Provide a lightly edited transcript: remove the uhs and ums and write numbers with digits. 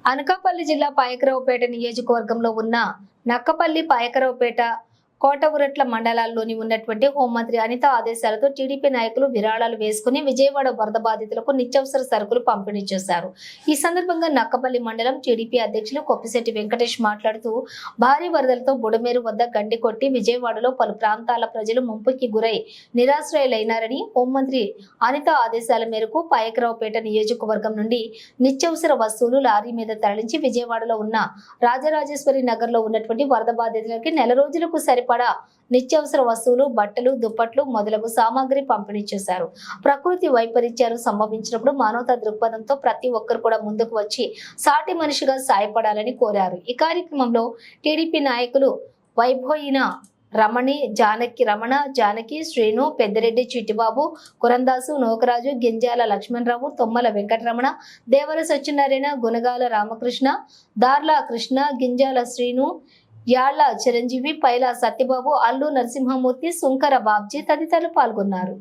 అనకాపల్లి జిల్లా పాయకరావుపేట నియోజకవర్గంలో ఉన్న నక్కపల్లి, పాయకరావుపేట, కోటవురట్ల మండలాల్లోని ఉన్నటువంటి హోంమంత్రి అనిత ఆదేశాలతో టీడీపీ నాయకులు విరాళాలు వేసుకుని విజయవాడ వరద బాధితులకు నిత్యావసర సరుకులు పంపిణీ చేశారు. ఈ సందర్భంగా నక్కపల్లి మండలం టీడీపీ అధ్యక్షులు కొప్పిశెట్టి వెంకటేష్ మాట్లాడుతూ భారీ వరదలతో బుడమేరు వద్ద గండి కొట్టి విజయవాడలో పలు ప్రాంతాల ప్రజలు ముంపుకి గురై నిరాశ్రయులైనారని, హోంమంత్రి అనిత ఆదేశాల మేరకు పాయకరావుపేట నియోజకవర్గం నుండి నిత్యావసర వస్తువులు లారీ మీద తరలించి విజయవాడలో ఉన్న రాజరాజేశ్వరి నగర్ లో ఉన్నటువంటి వరద బాధితులకి నెల రోజులకు సరిపడా నిత్యావసర వస్తువులు, బట్టలు, దుప్పట్లు మొదలగు సామాగ్రి పంపిణీ చేశారు. ప్రకృతి వైపరీత్యాలు సంభవించినప్పుడు మానవతా దృక్పథంతో ప్రతి ఒక్కరు కూడా ముందుకు వచ్చి సాటి మనిషిగా సాయపడాలని కోరారు. ఈ కార్యక్రమంలో టీడీపీ నాయకులు వైభోయిన రమణ, జానకి, శ్రీను, పెద్దిరెడ్డి, చిట్టిబాబు, కురందాసు, నోకరాజు, గింజాల లక్ష్మణరావు, తొమ్మల వెంకటరమణ, దేవర సత్యనారాయణ, గుణగాల రామకృష్ణ, దార్ల కృష్ణ, గింజాల శ్రీను, యాళ్ల చిరంజీవి, పైల సత్యబాబు, అల్లు నరసింహమూర్తి, సుంకర బాబ్జీ తదితరులు పాల్గొన్నారు.